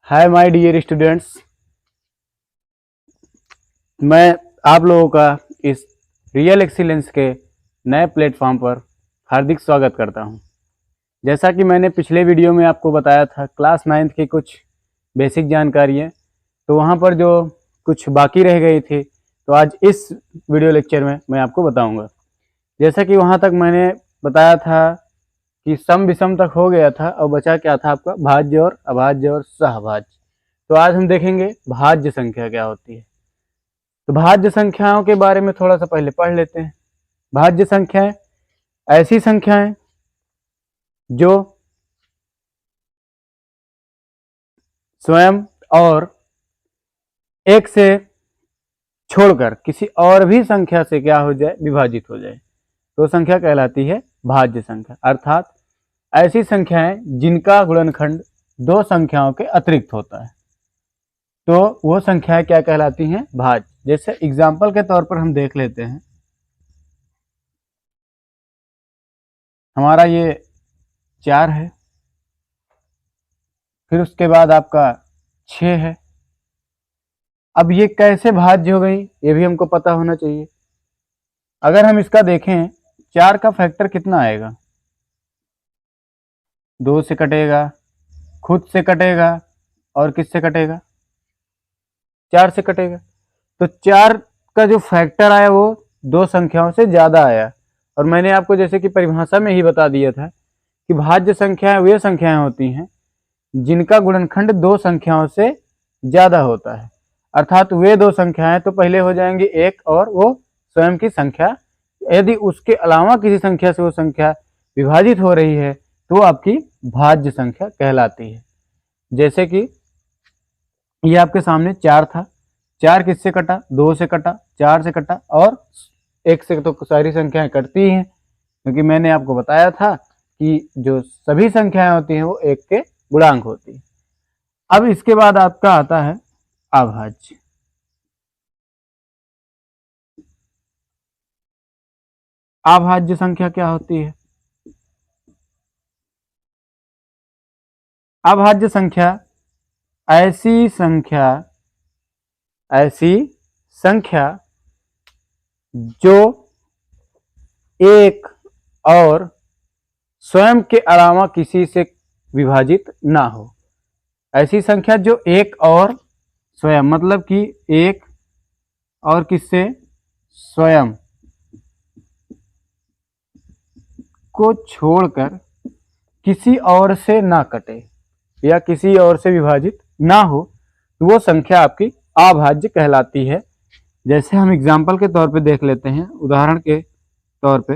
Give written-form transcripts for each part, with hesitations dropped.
Hi my dear students, मैं आप लोगों का इस रियल एक्सीलेंस के नए प्लेटफॉर्म पर हार्दिक स्वागत करता हूं। जैसा कि मैंने पिछले वीडियो में आपको बताया था क्लास 9th की कुछ बेसिक जानकारियां, तो वहां पर जो कुछ बाकी रह गई थी तो आज इस वीडियो लेक्चर में मैं आपको बताऊंगा। जैसा कि वहां तक मैंने बताया था कि सम विषम तक हो गया था और बचा क्या था आपका भाज्य और अभाज्य और सहभाज्य। तो आज हम देखेंगे भाज्य संख्या क्या होती है। तो भाज्य संख्याओं के बारे में थोड़ा सा पहले पढ़ लेते हैं। भाज्य संख्याएं ऐसी संख्याएं जो स्वयं और एक से छोड़कर किसी और भी संख्या से क्या हो जाए, विभाजित हो जाए, तो संख्या कहलाती है भाज्य संख्या। अर्थात ऐसी संख्याएं जिनका गुणनखंड दो संख्याओं के अतिरिक्त होता है, तो वो संख्याएं क्या कहलाती हैं, भाज्य। जैसे एग्जाम्पल के तौर पर हम देख लेते हैं, हमारा ये 4 है, फिर उसके बाद आपका 6 है। अब ये कैसे भाज्य हो गई ये भी हमको पता होना चाहिए। अगर हम इसका देखें, 4 का फैक्टर कितना आएगा, 2 से कटेगा, खुद से कटेगा और किससे कटेगा, 4 से कटेगा। तो 4 का जो फैक्टर आया वो दो संख्याओं से ज्यादा आया। और मैंने आपको जैसे कि परिभाषा में ही बता दिया था कि भाज्य संख्याएं वे संख्याएं होती हैं जिनका गुणनखंड दो संख्याओं से ज्यादा होता है। अर्थात वे दो संख्याएं तो पहले हो जाएंगी एक, और वो स्वयं की संख्या। यदि उसके अलावा किसी संख्या से वो संख्या विभाजित हो रही है तो आपकी भाज्य संख्या कहलाती है। जैसे कि ये आपके सामने 4 था, 4 किससे कटा, 2 से कटा, 4 से कटा और 1 से तो सारी संख्याएं कटती हैं, क्योंकि मैंने आपको बताया था कि जो सभी संख्याएं होती हैं वो 1 के गुणांक होती है। अब इसके बाद आपका आता है अभाज्य। अभाज्य संख्या क्या होती है? अभाज्य संख्या ऐसी संख्या जो एक और स्वयं के अलावा किसी से विभाजित ना हो। ऐसी संख्या जो एक और स्वयं, मतलब कि एक और किससे, स्वयं को छोड़कर किसी और से ना कटे या किसी और से विभाजित ना हो, तो वो संख्या आपकी अभाज्य कहलाती है। जैसे हम एग्जाम्पल के तौर पे देख लेते हैं, उदाहरण के तौर पे,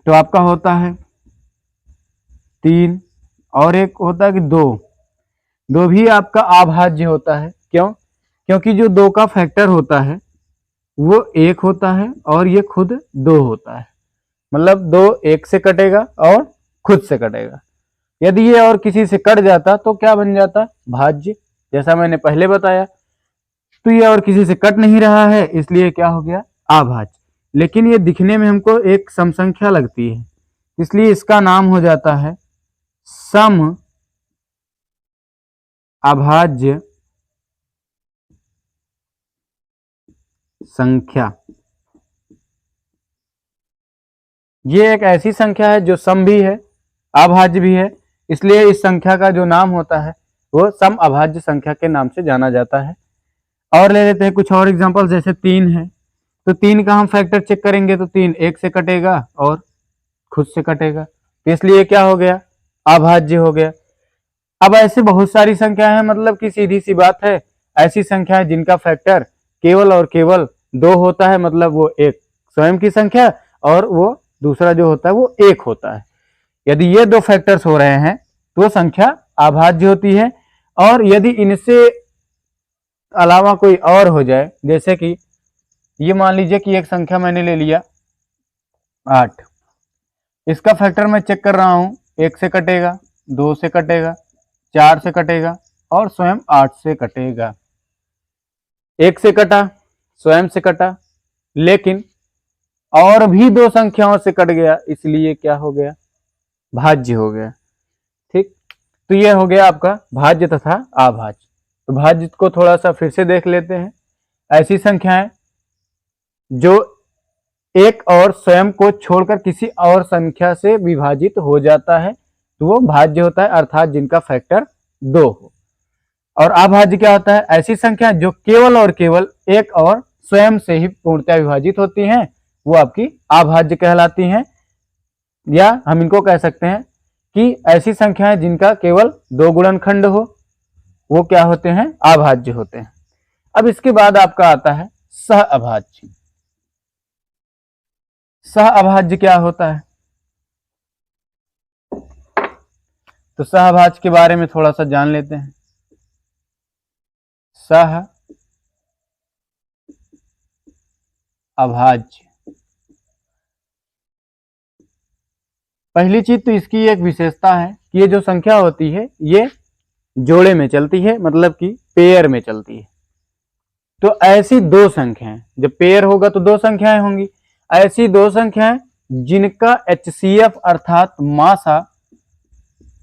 तो आपका होता है 3 और एक होता है कि 2। 2 भी आपका अभाज्य होता है। क्यों? क्योंकि जो 2 का फैक्टर होता है वो 1 होता है और ये खुद 2 होता है। मतलब 2 1 से कटेगा और खुद से कटेगा। यदि ये और किसी से कट जाता तो क्या बन जाता, भाज्य। जैसा मैंने पहले बताया, तो ये और किसी से कट नहीं रहा है, इसलिए क्या हो गया, अभाज्य। लेकिन ये दिखने में हमको एक सम संख्या लगती है, इसलिए इसका नाम हो जाता है सम अभाज्य संख्या। ये एक ऐसी संख्या है जो सम भी है, अभाज्य भी है, इसलिए इस संख्या का जो नाम होता है वो सम अभाज्य संख्या के नाम से जाना जाता है। और ले लेते हैं कुछ और एग्जांपल। जैसे 3 है, तो 3 का हम फैक्टर चेक करेंगे तो 3 1 से कटेगा और खुद से कटेगा, तो इसलिए क्या हो गया, अभाज्य हो गया। अब ऐसे बहुत सारी संख्याएं हैं, मतलब कि सीधी सी बात है, ऐसी संख्याएं जिनका फैक्टर केवल और केवल 2 होता है, मतलब वो एक स्वयं की संख्या और वो दूसरा जो होता है वो 1 होता है। यदि ये दो फैक्टर्स हो रहे हैं तो संख्या अभाज्य होती है। और यदि इनसे अलावा कोई और हो जाए, जैसे कि ये मान लीजिए कि एक संख्या मैंने ले लिया 8, इसका फैक्टर मैं चेक कर रहा हूं, 1 से कटेगा, 2 से कटेगा, 4 से कटेगा और स्वयं 8 से कटेगा। 1 से कटा, स्वयं से कटा, लेकिन और भी दो संख्याओं से कट गया, इसलिए क्या हो गया, भाज्य हो गया। ठीक, तो ये हो गया आपका भाज्य तथा अभाज्य। तो भाज्य को थोड़ा सा फिर से देख लेते हैं। ऐसी संख्याएं जो एक और स्वयं को छोड़कर किसी और संख्या से विभाजित हो जाता है तो वो भाज्य होता है, अर्थात जिनका फैक्टर 2 हो। और अभाज्य क्या होता है? ऐसी संख्या जो केवल और केवल एक और स्वयं से ही पूर्णतः विभाजित होती हैं, वो आपकी अभाज्य कहलाती हैं। या हम इनको कह सकते हैं कि ऐसी संख्याएं जिनका केवल 2 गुणनखंड हो, वो क्या होते हैं? अभाज्य होते हैं। अब इसके बाद आपका आता है सह अभाज्य। सह अभाज्य क्या होता है? तो सह अभाज्य के बारे में थोड़ा सा जान लेते हैं। सह अभाज्य, पहली चीज तो इसकी एक विशेषता है कि ये जो संख्या होती है ये जोड़े में चलती है, मतलब कि पेयर में चलती है। तो ऐसी दो संख्याएं, जब पेयर होगा तो दो संख्याएं होंगी, ऐसी दो संख्याएं जिनका HCF अर्थात मासा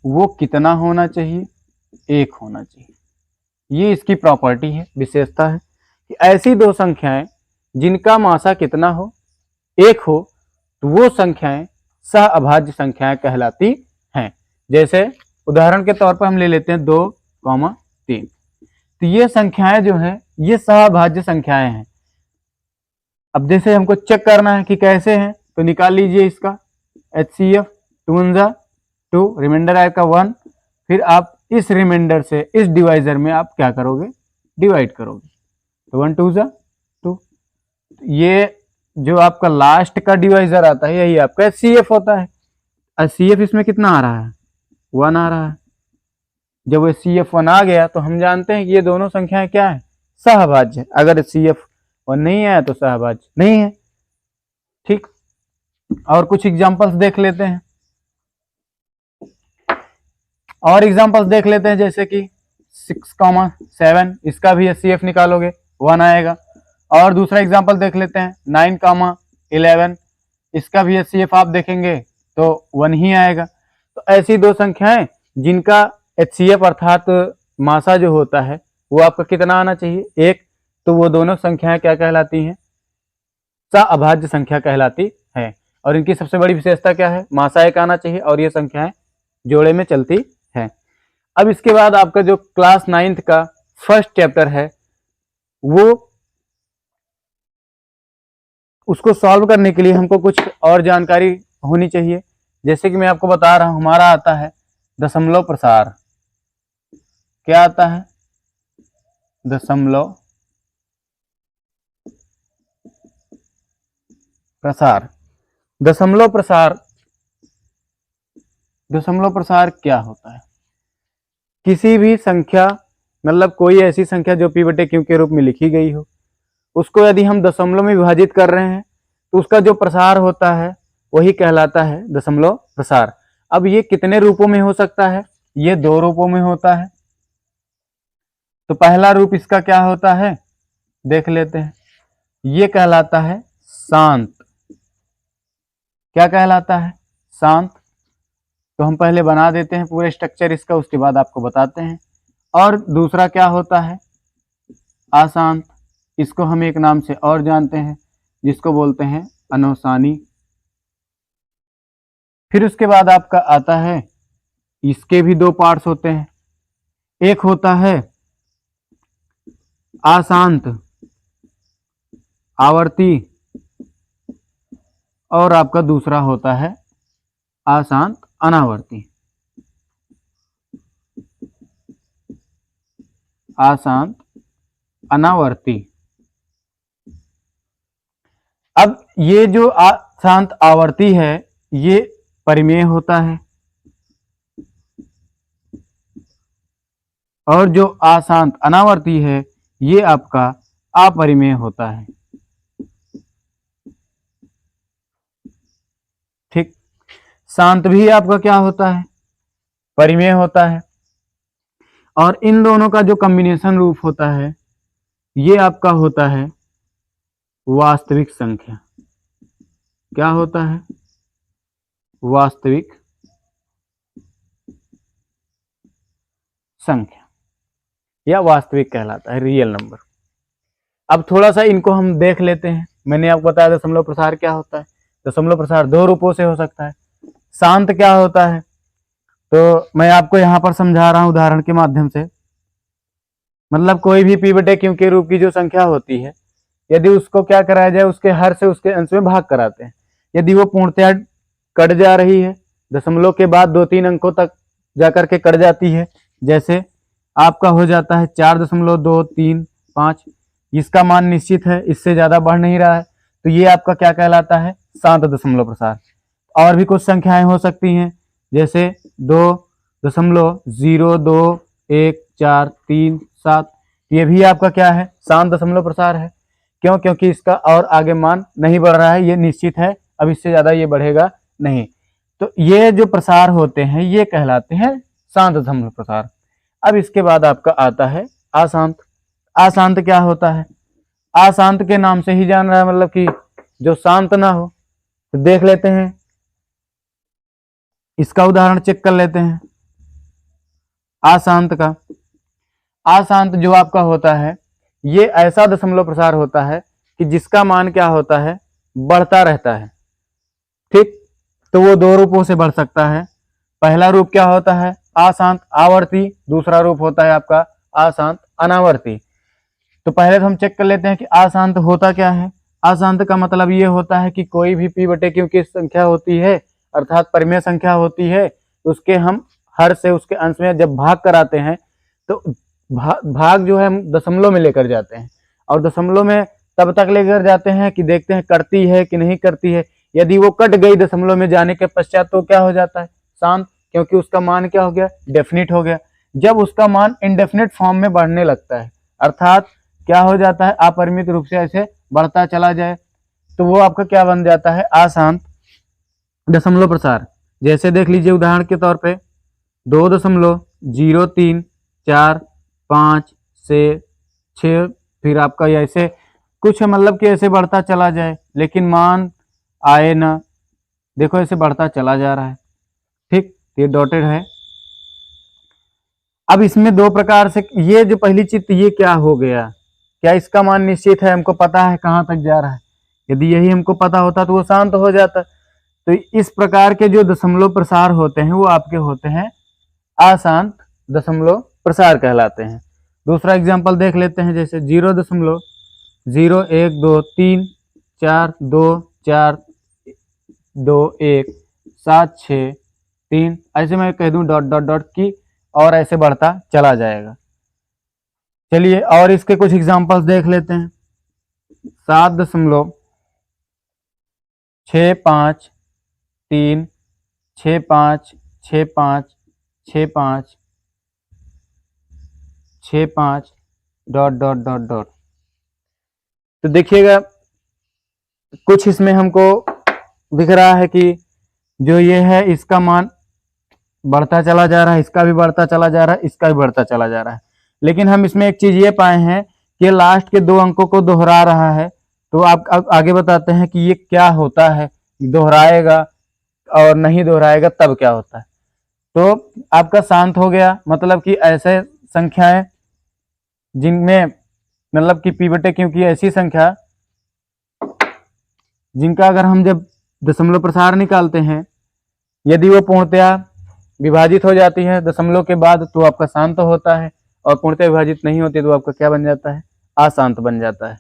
वो कितना होना चाहिए? 1 होना चाहिए। ये इसकी प्रॉपर्टी है, विशेषता है कि ऐसी दो संख्याएं जिनका मासा कितना हो? 1 हो, तो वो संख्याएं सह अभाज्य संख्याएं कहलाती हैं। जैसे उदाहरण के तौर पर हम ले लेते हैं 2, 3। तो ये संख्याएं जो है ये सह अभाज्य संख्याएं हैं। अब जैसे हमको चेक करना है कि कैसे हैं, तो निकाल लीजिए इसका HCF। 2 2, रिमाइंडर आएगा 1। फिर आप इस रिमाइंडर से इस डिवाइजर में आप क्या करोगे? डिवाइड करोगे। तो 1 2 2। ये जो आपका लास्ट का डिवाइजर आता है यही आपका HCF होता है। HCF इसमें कितना आ रहा है? 1 आ रहा है। जब HCF 1 आ गया तो हम जानते हैं कि ये दोनों संख्याएं क्या है? सहभाज्य। अगर HCF 1 नहीं आया तो सहभाज्य नहीं है। ठीक, और कुछ एग्जांपल्स देख लेते हैं। जैसे कि 6, 7, इसका भी HCF निकालोगे 1 आएगा। और दूसरा एग्जांपल देख लेते हैं 9, 11, इसका भी HCF आप देखेंगे तो 1 ही आएगा। तो ऐसी दो संख्याएं जिनका HCF अर्थात मासा जो होता है वो आपका कितना आना चाहिए? 1। तो वो दोनों संख्याएं क्या कहलाती हैं? सह अभाज्य संख्या कहलाती है। और इनकी सबसे बड़ी विशेषता क्या है? मासा 1 आना चाहिए और ये संख्याएं जोड़े में चलती है। अब इसके बाद आपका जो क्लास 9th का फर्स्ट चैप्टर है वो, उसको सॉल्व करने के लिए हमको कुछ और जानकारी होनी चाहिए। जैसे कि मैं आपको बता रहा हूं, हमारा आता है दशमलव प्रसार। क्या आता है? दशमलव प्रसार। दशमलव प्रसार क्या होता है? किसी भी संख्या, मतलब कोई ऐसी संख्या जो P/Q के रूप में लिखी गई हो, उसको यदि हम दशमलव में विभाजित कर रहे हैं तो उसका जो प्रसार होता है वही कहलाता है दशमलव प्रसार। अब ये कितने रूपों में हो सकता है? ये 2 रूपों में होता है। तो पहला रूप इसका क्या होता है? देख लेते हैं। ये कहलाता है शांत। क्या कहलाता है? शांत। तो हम पहले बना देते हैं पूरे स्ट्रक्चर इसका, उसके बाद आपको बताते हैं। और दूसरा क्या होता है? अशांत। इसको हम एक नाम से और जानते हैं जिसको बोलते हैं अनोसानी। फिर उसके बाद आपका आता है, इसके भी 2 पार्ट्स होते हैं। एक होता है अशांत आवर्ती और आपका दूसरा होता है अशांत अनावर्ती। अशांत अनावर्ती। अब ये जो अशांत आवर्ती है ये परिमेय होता है और जो अशांत अनावर्ती है ये आपका अपरिमेय होता है। ठीक, शांत भी आपका क्या होता है? परिमेय होता है। और इन दोनों का जो कॉम्बिनेशन रूप होता है ये आपका होता है वास्तविक संख्या। क्या होता है? वास्तविक संख्या या वास्तविक कहलाता है, रियल नंबर। अब थोड़ा सा इनको हम देख लेते हैं। मैंने आपको बताया दशमलव प्रसार क्या होता है। दशमलव प्रसार दो रूपों से हो सकता है। शांत क्या होता है, तो मैं आपको यहाँ पर समझा रहा हूँ उदाहरण के माध्यम से। मतलब कोई भी p बटे q के रूप की जो संख्या होती है, यदि उसको क्या कराया जाए, उसके हर से उसके अंश में भाग कराते हैं। यदि वो पूर्णतया कट जा रही है, दशमलव के बाद 2-3 अंकों तक जाकर के कट जाती है, जैसे आपका हो जाता है 4.235, इसका मान निश्चित है, इससे ज्यादा बढ़ नहीं रहा है, तो ये आपका क्या कहलाता है, शांत दशमलव प्रसार। और भी कुछ संख्याएं हो सकती हैं, जैसे 2.0214337, ये भी आपका क्या है, शांत दशमलव प्रसार है। क्यों? क्योंकि इसका और आगे मान नहीं बढ़ रहा है, ये निश्चित है, अब इससे ज्यादा ये बढ़ेगा नहीं। तो ये जो प्रसार होते हैं ये कहलाते हैं शांत दशमलव प्रसार। अब इसके बाद आपका आता है अशांत। अशांत क्या होता है? अशांत के नाम से ही जान रहा है, मतलब कि जो शांत ना हो। तो देख लेते हैं, इसका उदाहरण चेक कर लेते हैं अशांत का। अशांत जो आपका होता है, ये ऐसा दशमलव प्रसार होता है कि जिसका मान क्या होता है, बढ़ता रहता है। ठीक, तो वो दो रूपों से बढ़ सकता है। पहला रूप क्या होता है, अशांत आवर्ती, दूसरा रूप होता है आपका अशांत अनावर्ती। तो पहले तो हम चेक कर लेते हैं कि अशांत होता क्या है। अशांत का मतलब ये होता है कि कोई भी p बटे q की संख्या होती है, अर्थात परिमेय संख्या होती है, उसके हम हर से उसके अंश में जब भाग कराते हैं, तो भाग जो है हम दशमलव में लेकर जाते हैं, और दशमलव में तब तक लेकर जाते हैं कि देखते हैं करती है कि नहीं करती है। यदि वो कट गई दशमलव में जाने के पश्चात, तो क्या हो जाता है, शांत, क्योंकि उसका मान क्या हो गया, डेफिनिट हो गया। जब उसका मान इनडेफिनिट फॉर्म में बढ़ने लगता है, अर्थात क्या हो जाता है, अपरिमित रूप से ऐसे बढ़ता चला जाए, तो वो आपका क्या बन जाता है, अशांत दशमलव प्रसार। जैसे देख लीजिए उदाहरण के तौर पे 2.03456 से 6, फिर आपका ऐसे कुछ मतलब कि ऐसे बढ़ता चला जाए, लेकिन मान आए ना, देखो ऐसे बढ़ता चला जा रहा है। ठीक, ये डॉटेड है। अब इसमें दो प्रकार से, ये जो पहली चीज, ये क्या हो गया, क्या इसका मान निश्चित है, हमको पता है कहाँ तक जा रहा है। यदि यही हमको पता होता तो वो शांत हो जाता। तो इस प्रकार के जो दशमलव प्रसार होते हैं वो आपके होते हैं अशांत दशमलव प्रसार कहलाते हैं। दूसरा एग्जांपल देख लेते हैं, जैसे 0.0123424176 ऐसे मैं कह दूं डॉट डॉट डॉट की, और ऐसे बढ़ता चला जाएगा। चलिए और इसके कुछ एग्जांपल्स देख लेते हैं। 7.6535656565 डॉट डॉट डॉट डॉट। तो देखिएगा कुछ इसमें हमको दिख रहा है कि जो ये है इसका मान बढ़ता चला जा रहा है, इसका भी बढ़ता चला जा रहा है, इसका भी बढ़ता चला जा रहा है। लेकिन हम इसमें एक चीज ये पाए हैं कि लास्ट के दो अंकों को दोहरा रहा है। तो आप अब आगे बताते हैं कि ये क्या होता है, दोहराएगा और नहीं दोहराएगा तब क्या होता है। तो आपका शांत हो गया, मतलब कि ऐसे संख्याएं जिनमें मतलब कि p बटे q की ऐसी संख्या जिनका अगर हम जब दशमलव प्रसार निकालते हैं, यदि वो पूर्णतया विभाजित हो जाती है दशमलव के बाद, तो आपका शांत होता है, और पूर्णतः विभाजित नहीं होती तो आपका क्या बन जाता है, अशांत बन जाता है।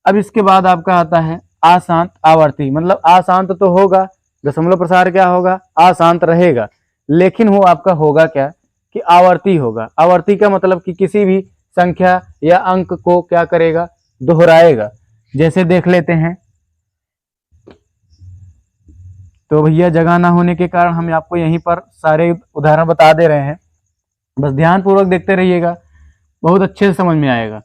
अब इसके बाद आपका आता है अशांत आवर्ती। मतलब अशांत तो होगा, दशमलव प्रसार क्या होगा, अशांत रहेगा, लेकिन वो आपका होगा क्या कि आवर्ती होगा। आवर्ती का मतलब कि किसी भी संख्या या अंक को क्या करेगा, दोहराएगा। जैसे देख लेते हैं, तो भैया जगह ना होने के कारण हम आपको यहीं पर सारे उदाहरण बता दे रहे हैं, बस ध्यान पूर्वक देखते रहिएगा, बहुत अच्छे से समझ में आएगा।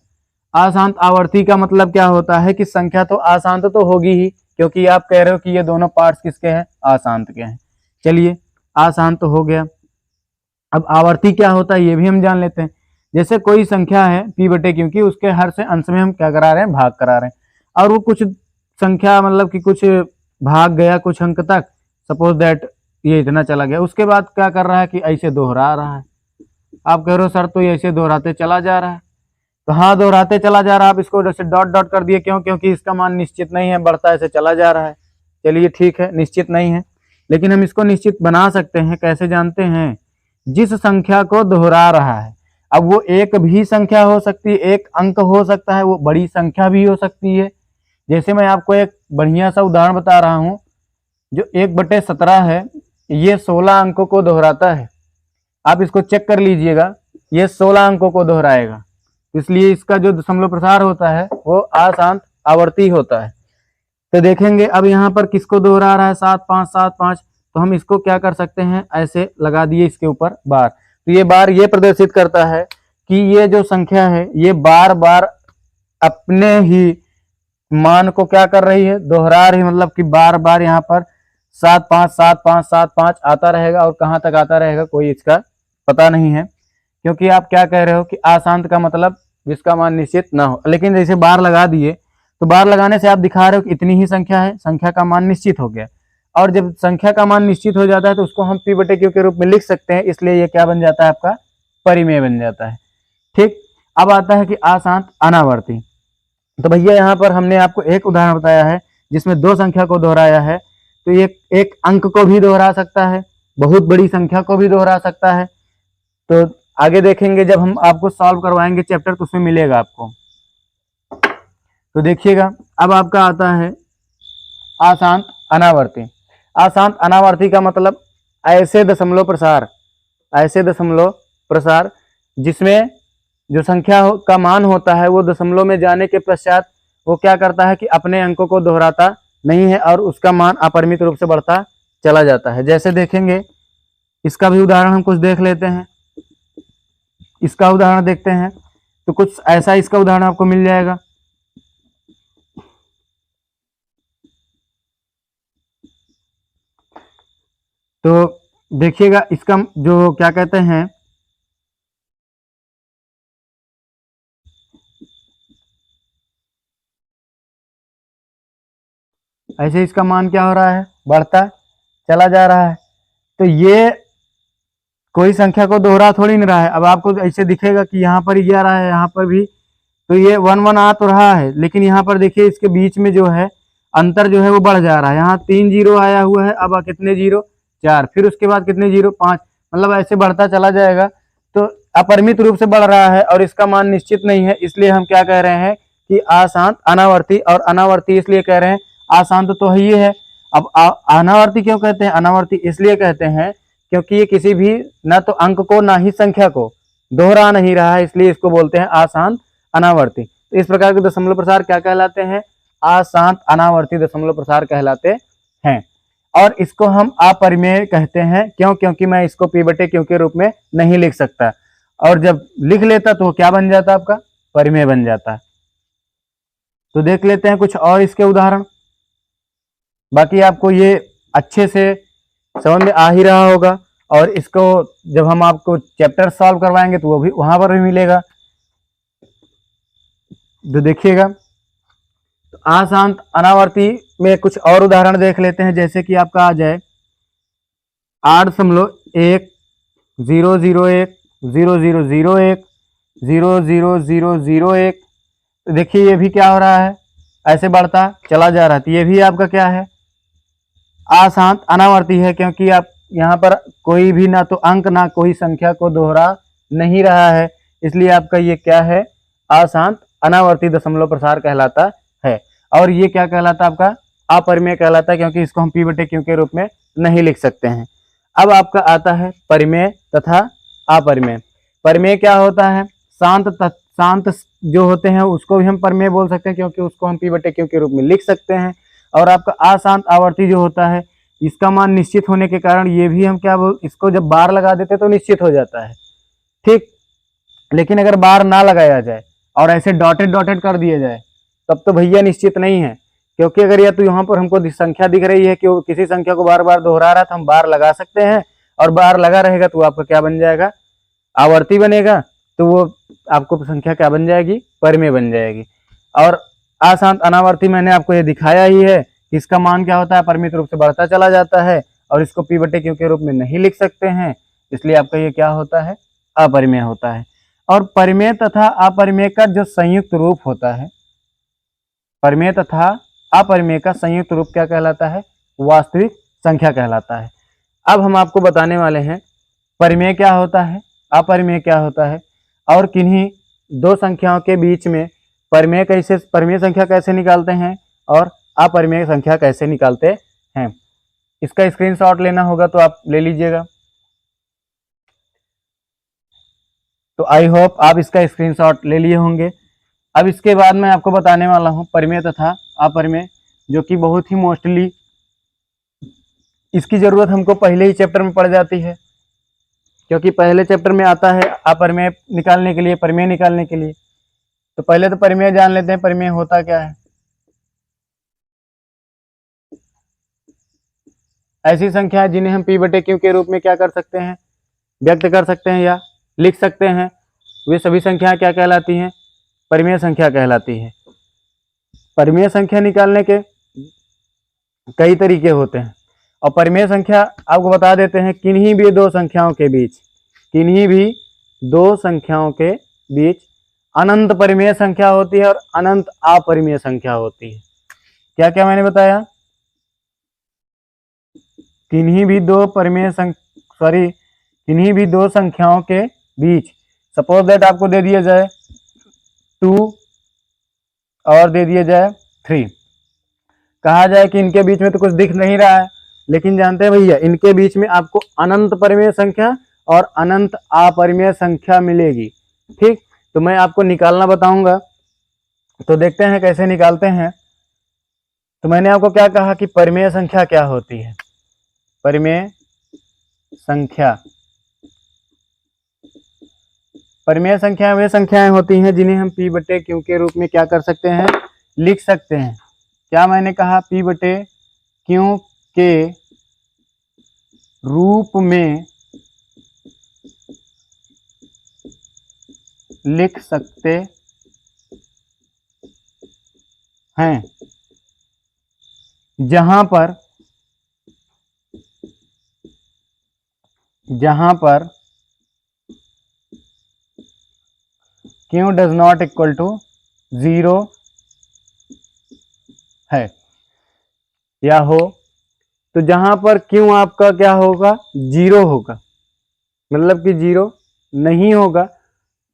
अशांत आवर्ती का मतलब क्या होता है कि संख्या तो अशांत तो होगी ही, क्योंकि आप कह रहे हो कि ये दोनों पार्ट्स किसके हैं, अशांत के हैं। चलिए अशांत तो हो गया। अब आवर्ती क्या होता है ये भी हम जान लेते हैं। जैसे कोई संख्या है p बटे q की, उसके हर से अंश में हम क्या करा रहे हैं, भाग करा रहे हैं, और वो कुछ संख्या मतलब कि कुछ भाग गया कुछ अंक तक, सपोज दैट ये इतना चला गया, उसके बाद क्या कर रहा है कि ऐसे दोहरा रहा है। आप कह रहे हो सर तो ये ऐसे दोहराते चला जा रहा है, तो हाँ दोहराते चला जा रहा है। आप इसको जैसे डॉट डॉट कर दिए, क्यों? क्योंकि इसका मान निश्चित नहीं है, बढ़ता ऐसे चला जा रहा है। चलिए ठीक है, निश्चित नहीं है, लेकिन हम इसको निश्चित बना सकते हैं। कैसे जानते हैं? जिस संख्या को दोहरा रहा है, अब वो एक भी संख्या हो सकती है, एक अंक हो सकता है, वो बड़ी संख्या भी हो सकती है। जैसे मैं आपको एक बढ़िया सा उदाहरण बता रहा हूँ, जो 1/17 है, ये 16 अंकों को दोहराता है। आप इसको चेक कर लीजिएगा, ये 16 अंकों को दोहराएगा, इसलिए इसका जो दशमलव प्रसार होता है वो अशांत आवर्ती होता है। तो देखेंगे अब यहाँ पर किसको दोहरा रहा है, 7 5 7 5, तो हम इसको क्या कर सकते हैं, ऐसे लगा दिए इसके ऊपर बार। तो ये बार ये प्रदर्शित करता है कि ये जो संख्या है ये बार बार अपने ही मान को क्या कर रही है, दोहरा रही, मतलब कि बार बार यहाँ पर 7 5 7 5 7 5 आता रहेगा, और कहाँ तक आता रहेगा कोई इसका पता नहीं है, क्योंकि आप क्या कह रहे हो कि अशांत का मतलब जिसका मान निश्चित ना हो। लेकिन जैसे बार लगा दिए, तो बार लगाने से आप दिखा रहे हो कि इतनी ही संख्या है, संख्या का मान निश्चित हो गया। और जब संख्या का मान निश्चित हो जाता है तो उसको हम p/q के रूप में लिख सकते हैं, इसलिए ये क्या बन जाता है, आपका परिमेय बन जाता है। ठीक, अब आता है कि अशांत अनावर्ती। तो भैया यहाँ पर हमने आपको एक उदाहरण बताया है जिसमें दो संख्या को दोहराया है, तो ये एक अंक को भी दोहरा सकता है, बहुत बड़ी संख्या को भी दोहरा सकता है। तो आगे देखेंगे जब हम आपको सॉल्व करवाएंगे चैप्टर, तो उसमें मिलेगा आपको। तो देखिएगा अब आपका आता है अशांत अनावर्ती। अशांत अनावर्ती का मतलब ऐसे दशमलव प्रसार, ऐसे दशमलव प्रसार जिसमें जो संख्या का मान होता है वो दशमलव में जाने के पश्चात वो क्या करता है कि अपने अंकों को दोहराता नहीं है और उसका मान अपरिमित रूप से बढ़ता चला जाता है। जैसे देखेंगे, इसका भी उदाहरण हम कुछ देख लेते हैं। इसका उदाहरण देखते हैं तो कुछ ऐसा इसका उदाहरण आपको मिल जाएगा। तो देखिएगा इसका जो क्या कहते हैं, ऐसे इसका मान क्या हो रहा है, बढ़ता चला जा रहा है। तो ये कोई संख्या को दोहरा थोड़ी नहीं रहा है। अब आपको ऐसे दिखेगा कि यहाँ पर ही आ रहा है, यहाँ पर भी, तो ये 1 1 आ तो रहा है, लेकिन यहाँ पर देखिए इसके बीच में जो है अंतर जो है वो बढ़ जा रहा है। यहाँ 3 जीरो आया हुआ है, अब कितने जीरो, 4, फिर उसके बाद कितने जीरो, 5, मतलब ऐसे बढ़ता चला जाएगा। तो अपरिमित रूप से बढ़ रहा है और इसका मान निश्चित नहीं है, इसलिए हम क्या कह रहे हैं कि अशांत अनावर्ती। और अनावर्ती इसलिए कह रहे हैं, अशांत तो ही है। अब अनावर्ती क्यों कहते हैं, अनावर्ती इसलिए कहते हैं क्योंकि ये किसी भी ना तो अंक को ना ही संख्या को दोहरा नहीं रहा है, इसलिए इसको बोलते हैं अशांत अनावर्ती। तो इस प्रकार के दशमलव प्रसार क्या कहलाते हैं, अशांत अनावर्ती दशमलव प्रसार कहलाते हैं। और इसको हम अपरिमेय कहते हैं, क्यों? क्योंकि मैं इसको p/q के रूप में नहीं लिख सकता, और जब लिख लेता तो क्या बन जाता, आपका परिमेय बन जाता। तो देख लेते हैं कुछ और इसके उदाहरण। बाकी आपको ये अच्छे से समझ में आ ही रहा होगा, और इसको जब हम आपको चैप्टर सॉल्व करवाएंगे तो वो भी वहां पर भी मिलेगा। तो देखिएगा, तो अशांत अनावर्ती में कुछ और उदाहरण देख लेते हैं। जैसे कि आपका आ जाए 8.1.0.0.1 0.0.0.1 0.0.0.0.1। तो देखिए ये भी क्या हो रहा है, ऐसे बढ़ता चला जा रहा है। तो ये भी आपका क्या है, अशांत अनावर्ती है, क्योंकि आप यहाँ पर कोई भी ना तो अंक ना कोई संख्या को दोहरा नहीं रहा है, इसलिए आपका ये क्या है, अशांत अनावर्ती दशमलव प्रसार कहलाता है। और ये क्या कहलाता है, आपका अपरिमेय कहलाता है, क्योंकि इसको हम p/q के रूप में नहीं लिख सकते हैं। अब आपका आता है परिमेय तथा अपरिमेय। परिमेय क्या होता है, शांत जो होते हैं उसको भी हम परिमेय बोल सकते हैं, क्योंकि उसको हम p/q के रूप में लिख सकते हैं। और आपका अशांत आवर्ती जो होता है, इसका मान निश्चित होने के कारण ये भी हम क्या बोल, इसको जब बार लगा देते तो निश्चित हो जाता है, ठीक। लेकिन अगर बार ना लगाया जाए और ऐसे डॉटेड डॉटेड कर दिया जाए तब तो भैया निश्चित नहीं है, क्योंकि अगर या तो यहाँ पर हमको संख्या दिख रही है कि वो किसी संख्या को बार बार दोहरा रहा है, तो हम बार लगा सकते हैं, और बार लगा रहेगा तो आपका क्या बन जाएगा, आवर्ती बनेगा, तो वो आपको संख्या क्या बन जाएगी, परिमेय बन जाएगी। और अशांत अनावर्ती मैंने आपको ये दिखाया ही है कि इसका मान क्या होता है, परिमित रूप से बढ़ता चला जाता है, और इसको p/q के रूप में नहीं लिख सकते हैं, इसलिए आपका ये क्या होता है, अपरिमेय होता है। और परिमेय तथा अपरिमेय का जो संयुक्त रूप होता है, परिमेय तथा अपरिमेय का संयुक्त रूप क्या कहलाता है? वास्तविक संख्या कहलाता है। अब हम आपको बताने वाले हैं परिमेय क्या होता है, अपरिमेय क्या होता है, और किन्हीं दो संख्याओं के बीच में परिमेय संख्या कैसे निकालते हैं और अपरिमेय संख्या कैसे निकालते हैं। इसका स्क्रीनशॉट लेना होगा तो आप ले लीजिएगा। तो आई होप आप इसका स्क्रीनशॉट ले लिए होंगे। अब इसके बाद मैं आपको बताने वाला हूं परिमेय तथा अपरिमेय, जो कि बहुत ही मोस्टली इसकी जरूरत हमको पहले ही चैप्टर में पड़ जाती है, क्योंकि पहले चैप्टर में आता है अपरिमेय निकालने के लिए, परिमेय निकालने के लिए। तो पहले तो परिमेय जान लेते हैं, परिमेय होता क्या है। ऐसी संख्या है जिन्हें हम p बटे q के रूप में क्या कर सकते हैं, व्यक्त कर सकते हैं या लिख सकते हैं। वे सभी संख्याएं क्या कहलाती हैं? परिमेय संख्या कहलाती है। परिमेय संख्या निकालने के कई तरीके होते हैं, और परिमेय संख्या आपको बता देते हैं किन्हीं भी दो संख्याओं के बीच अनंत परिमेय संख्या होती है और अनंत अपरिमेय संख्या होती है। क्या क्या मैंने बताया? किन्हीं भी दो संख्याओं के बीच, सपोज दैट आपको दे दिया जाए 2 और दे दिया जाए 3, कहा जाए कि इनके बीच में तो कुछ दिख नहीं रहा है, लेकिन जानते हैं भैया इनके बीच में आपको अनंत परिमेय संख्या और अनंत अपरिमेय संख्या मिलेगी। ठीक, तो मैं आपको निकालना बताऊंगा, तो देखते हैं कैसे निकालते हैं। तो मैंने आपको क्या कहा कि परिमेय संख्या क्या होती है? परिमेय संख्या वे संख्याएं होती हैं जिन्हें हम p बटे q के रूप में क्या कर सकते हैं, लिख सकते हैं। क्या मैंने कहा? p बटे q के रूप में लिख सकते हैं, जहां पर q does not equal to 0 है या हो, तो जहां पर q आपका क्या होगा? 0 होगा, मतलब कि 0 नहीं होगा।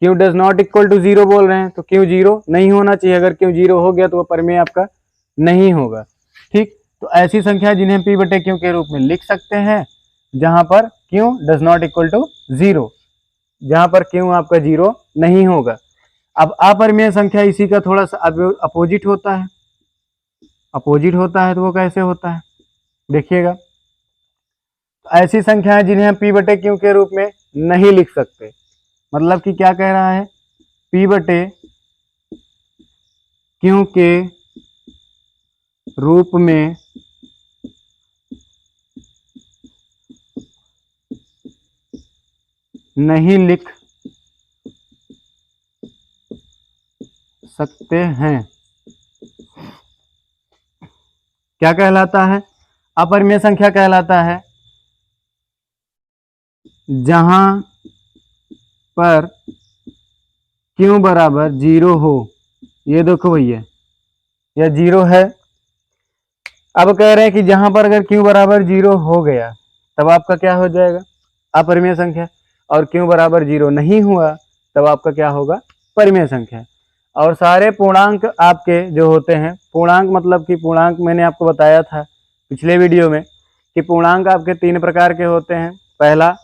q does not equal to 0 बोल रहे हैं, तो q 0 नहीं होना चाहिए। अगर q 0 हो गया तो वह परिमेय आपका नहीं होगा। ठीक, तो ऐसी संख्या जिन्हें p बटे q के रूप में लिख सकते हैं जहां पर q does not equal to 0, जहां पर q आपका 0 नहीं होगा। अब अपरिमेय संख्या इसी का थोड़ा सा अपोजिट होता है। तो वो कैसे होता है देखिएगा। ऐसी संख्याएं जिन्हें हम p बटे q के रूप में नहीं लिख सकते, मतलब कि क्या कह रहा है? p बटे q के रूप में नहीं लिख सकते हैं, क्या कहलाता है? अपरिमेय संख्या कहलाता है। जहां पर q बराबर 0 हो, ये देखो भैया यह 0 है। अब कह रहे हैं कि जहां पर अगर q बराबर 0 हो गया तब आपका क्या हो जाएगा? अपरिमेय संख्या। और q बराबर 0 नहीं हुआ तब आपका क्या होगा? परिमेय संख्या। और सारे पूर्णांक आपके जो होते हैं, पूर्णांक मतलब कि पूर्णांक मैंने आपको बताया था पिछले वीडियो में कि पूर्णांक आपके 3 प्रकार के होते हैं। पहला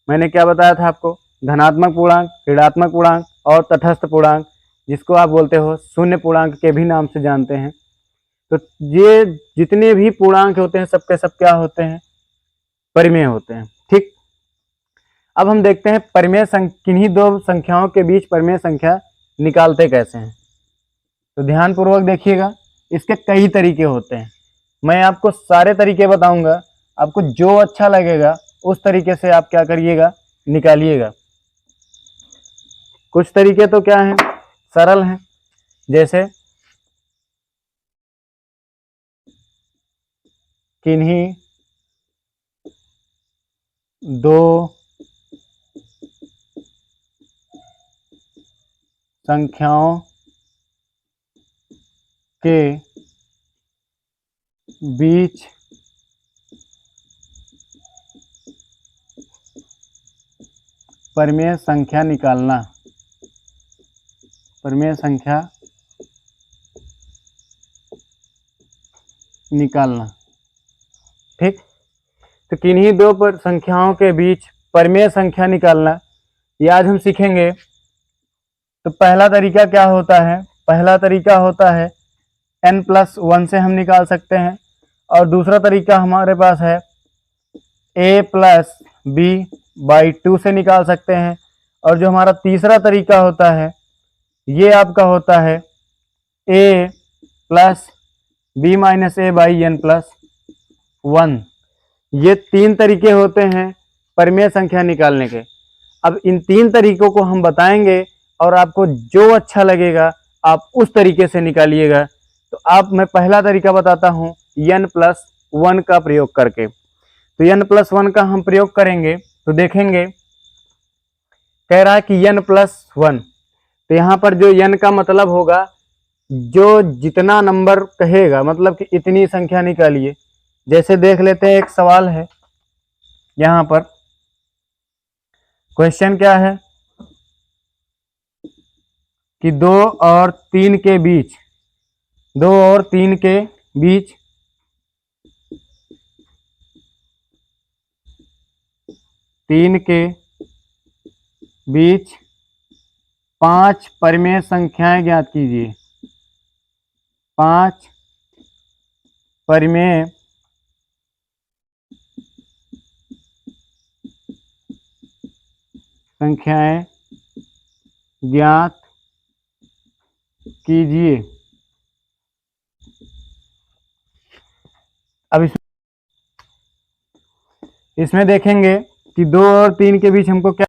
मैंने क्या बताया था आपको? धनात्मक पूर्णांक, ऋणात्मक पूर्णांक और तटस्थ पूर्णांक, जिसको आप बोलते हो शून्य पूर्णांक के भी नाम से जानते हैं। तो ये जितने भी पूर्णांक होते हैं सबके सब क्या होते हैं? परिमेय होते हैं। ठीक, अब हम देखते हैं किन्हीं दो संख्याओं के बीच परिमेय संख्या निकालते कैसे हैं। तो ध्यान पूर्वक देखिएगा, इसके कई तरीके होते हैं। मैं आपको सारे तरीके बताऊंगा, आपको जो अच्छा लगेगा उस तरीके से आप क्या करिएगा, निकालिएगा। कुछ तरीके तो क्या हैं, सरल हैं, जैसे किन्हीं दो संख्याओं के बीच परिमेय संख्या निकालना। परिमेय संख्या निकालना। ठीक, तो किन्हीं दो संख्याओं के बीच परिमेय संख्या निकालना ये आज हम सीखेंगे। तो पहला तरीका क्या होता है? पहला तरीका होता है n+1 से हम निकाल सकते हैं, और दूसरा तरीका हमारे पास है a+b/2 से निकाल सकते हैं, और जो हमारा तीसरा तरीका होता है ये आपका होता है a+b-a/n+1। ये तीन तरीके होते हैं परिमेय संख्या निकालने के। अब इन तीन तरीकों को हम बताएंगे और आपको जो अच्छा लगेगा आप उस तरीके से निकालिएगा। तो मैं पहला तरीका बताता हूँ n+1 का प्रयोग करके। तो n+1 का हम प्रयोग करेंगे तो देखेंगे, कह रहा है कि n+1, तो यहाँ पर जो n का मतलब होगा जो जितना नंबर कहेगा, मतलब कि इतनी संख्या निकालिए। जैसे देख लेते हैं, एक सवाल है यहाँ पर। क्वेश्चन क्या है कि 2 और 3 के बीच 3 के बीच 5 परिमेय संख्याएं ज्ञात कीजिए। 5 परिमेय संख्याएं ज्ञात कीजिए। अब इसमें देखेंगे कि 2 और 3 के बीच हमको क्या